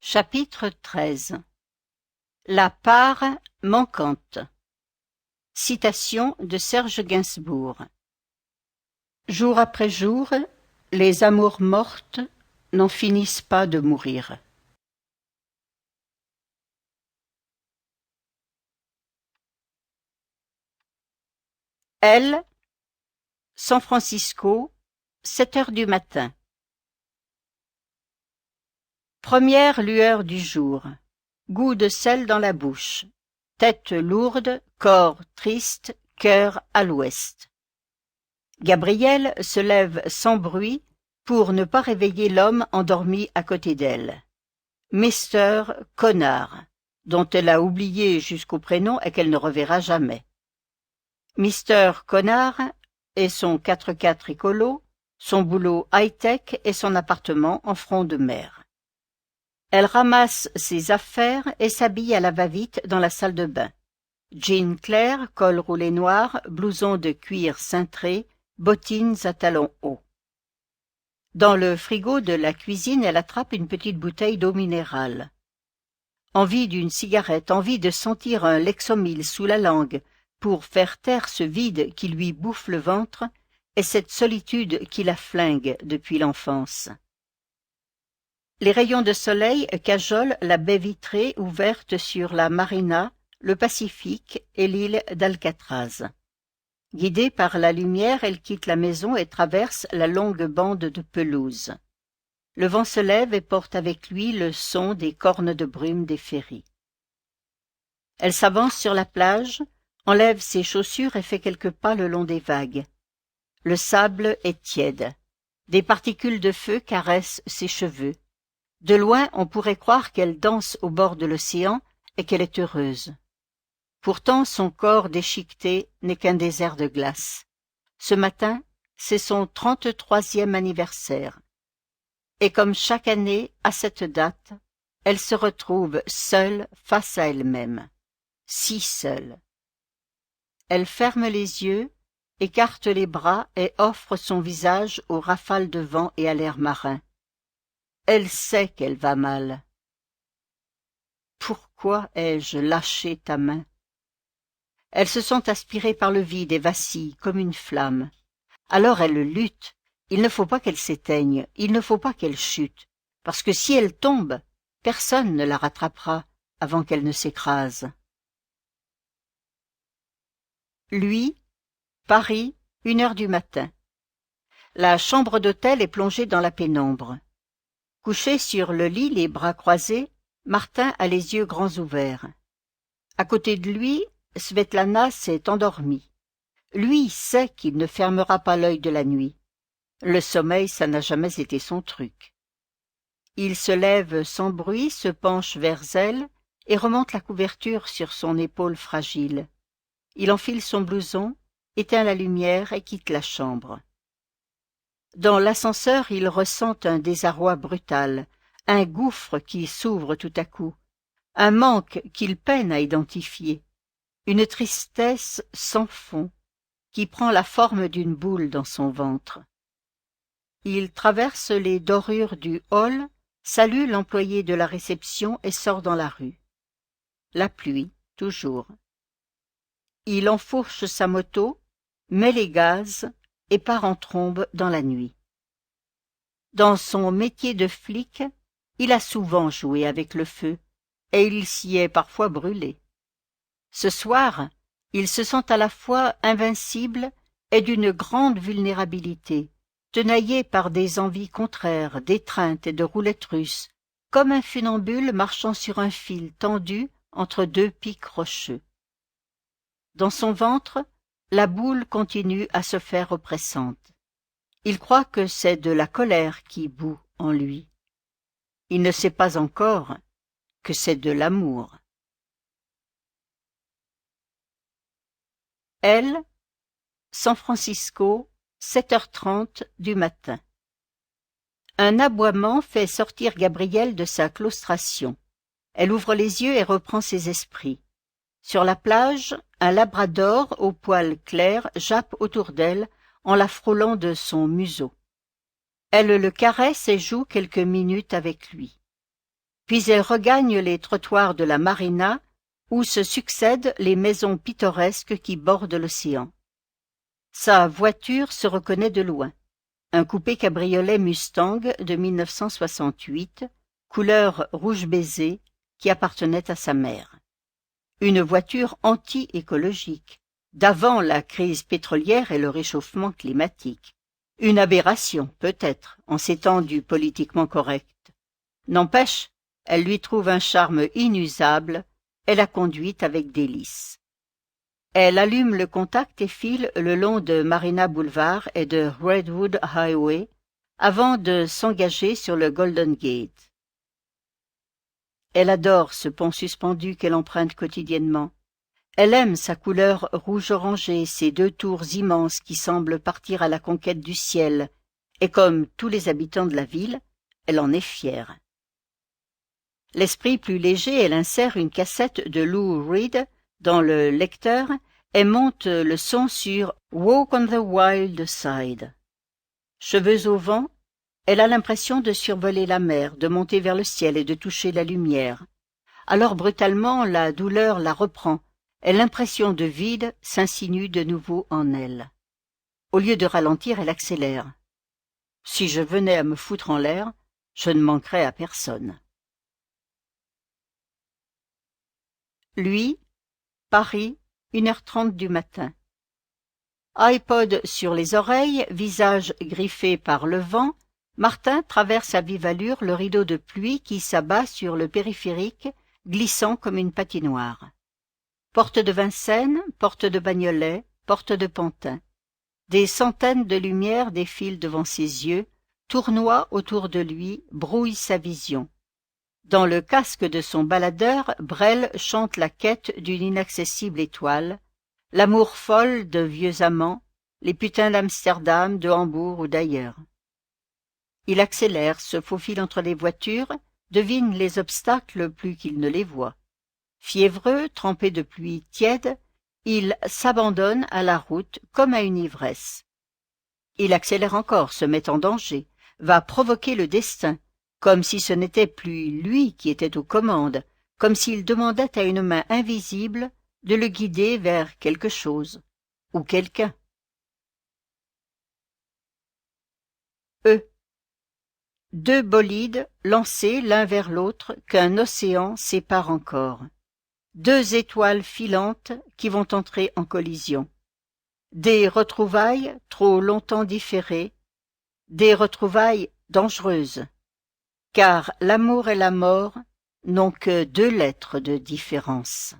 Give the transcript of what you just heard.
Chapitre 13. La part manquante. Citation de Serge Gainsbourg. Jour après jour, les amours mortes n'en finissent pas de mourir. Elle, San Francisco, 7 heures du matin. Première lueur du jour. Goût de sel dans la bouche. Tête lourde, corps triste, cœur à l'ouest. Gabrielle se lève sans bruit pour ne pas réveiller l'homme endormi à côté d'elle. Mister Connard, dont elle a oublié jusqu'au prénom et qu'elle ne reverra jamais. Mister Connard et son 4x4 écolo, son boulot high-tech et son appartement en front de mer. Elle ramasse ses affaires et s'habille à la va-vite dans la salle de bain. Jean clair, col roulé noir, blouson de cuir cintré, bottines à talons hauts. Dans le frigo de la cuisine, elle attrape une petite bouteille d'eau minérale. Envie d'une cigarette, envie de sentir un Lexomil sous la langue pour faire taire ce vide qui lui bouffe le ventre et cette solitude qui la flingue depuis l'enfance. Les rayons de soleil cajolent la baie vitrée ouverte sur la marina, le Pacifique et l'île d'Alcatraz. Guidée par la lumière, elle quitte la maison et traverse la longue bande de pelouse. Le vent se lève et porte avec lui le son des cornes de brume des ferries. Elle s'avance sur la plage, enlève ses chaussures et fait quelques pas le long des vagues. Le sable est tiède. Des particules de feu caressent ses cheveux. De loin, on pourrait croire qu'elle danse au bord de l'océan et qu'elle est heureuse. Pourtant, son corps déchiqueté n'est qu'un désert de glace. Ce matin, c'est son 33e anniversaire. Et comme chaque année, à cette date, elle se retrouve seule face à elle-même. Si seule. Elle ferme les yeux, écarte les bras et offre son visage aux rafales de vent et à l'air marin. Elle sait qu'elle va mal. Pourquoi ai-je lâché ta main? Elle se sent aspirée par le vide et vacille comme une flamme. Alors elle lutte. Il ne faut pas qu'elle s'éteigne, il ne faut pas qu'elle chute, parce que si elle tombe, personne ne la rattrapera avant qu'elle ne s'écrase. Lui, Paris, 1 heure du matin. La chambre d'hôtel est plongée dans la pénombre. Couché sur le lit, les bras croisés, Martin a les yeux grands ouverts. À côté de lui, Svetlana s'est endormie. Lui sait qu'il ne fermera pas l'œil de la nuit. Le sommeil, ça n'a jamais été son truc. Il se lève sans bruit, se penche vers elle et remonte la couverture sur son épaule fragile. Il enfile son blouson, éteint la lumière et quitte la chambre. Dans l'ascenseur, il ressent un désarroi brutal, un gouffre qui s'ouvre tout à coup, un manque qu'il peine à identifier, une tristesse sans fond qui prend la forme d'une boule dans son ventre. Il traverse les dorures du hall, salue l'employé de la réception et sort dans la rue. La pluie, toujours. Il enfourche sa moto, met les gaz et part en trombe dans la nuit. Dans son métier de flic, il a souvent joué avec le feu, et il s'y est parfois brûlé. Ce soir, il se sent à la fois invincible et d'une grande vulnérabilité, tenaillé par des envies contraires, d'étreinte et de roulettes russes, comme un funambule marchant sur un fil tendu entre deux pics rocheux. Dans son ventre, la boule continue à se faire oppressante. Il croit que c'est de la colère qui bout en lui. Il ne sait pas encore que c'est de l'amour. Elle, San Francisco, 7h30 du matin. Un aboiement fait sortir Gabrielle de sa claustration. Elle ouvre les yeux et reprend ses esprits. Sur la plage, un labrador au poil clair jappe autour d'elle en la frôlant de son museau. Elle le caresse et joue quelques minutes avec lui. puis elle regagne les trottoirs de la marina, où se succèdent les maisons pittoresques qui bordent l'océan. Sa voiture se reconnaît de loin. Un coupé cabriolet Mustang de 1968, couleur rouge baiser, qui appartenait à sa mère. Une voiture anti-écologique, d'avant la crise pétrolière et le réchauffement climatique. Une aberration, peut-être, en ces temps du politiquement correct. N'empêche, elle lui trouve un charme inusable, et la conduit avec délice. Elle allume le contact et file le long de Marina Boulevard et de Redwood Highway avant de s'engager sur le Golden Gate. Elle adore ce pont suspendu qu'elle emprunte quotidiennement. Elle aime sa couleur rouge-orangé, ses deux tours immenses qui semblent partir à la conquête du ciel, et comme tous les habitants de la ville, elle en est fière. L'esprit plus léger, elle insère une cassette de Lou Reed dans le lecteur et monte le son sur Walk on the Wild Side. Cheveux au vent, elle a l'impression de survoler la mer, de monter vers le ciel et de toucher la lumière. Alors brutalement, la douleur la reprend, et l'impression de vide s'insinue de nouveau en elle. Au lieu de ralentir, elle accélère. Si je venais à me foutre en l'air, je ne manquerais à personne. Lui, Paris, 1h30 du matin. iPod sur les oreilles, visage griffé par le vent, Martin traverse à vive allure le rideau de pluie qui s'abat sur le périphérique, glissant comme une patinoire. Porte de Vincennes, porte de Bagnolet, porte de Pantin. Des centaines de lumières défilent devant ses yeux, tournoient autour de lui, brouillent sa vision. Dans le casque de son baladeur, Brel chante la quête d'une inaccessible étoile, l'amour folle de vieux amants, les putains d'Amsterdam, de Hambourg ou d'ailleurs. Il accélère, se faufile entre les voitures, devine les obstacles plus qu'il ne les voit. Fiévreux, trempé de pluie tiède, il s'abandonne à la route comme à une ivresse. Il accélère encore, se met en danger, va provoquer le destin, comme si ce n'était plus lui qui était aux commandes, comme s'il demandait à une main invisible de le guider vers quelque chose, ou quelqu'un. Deux bolides lancés l'un vers l'autre qu'un océan sépare encore. Deux étoiles filantes qui vont entrer en collision. Des retrouvailles trop longtemps différées, des retrouvailles dangereuses, car l'amour et la mort n'ont que 2 lettres de différence.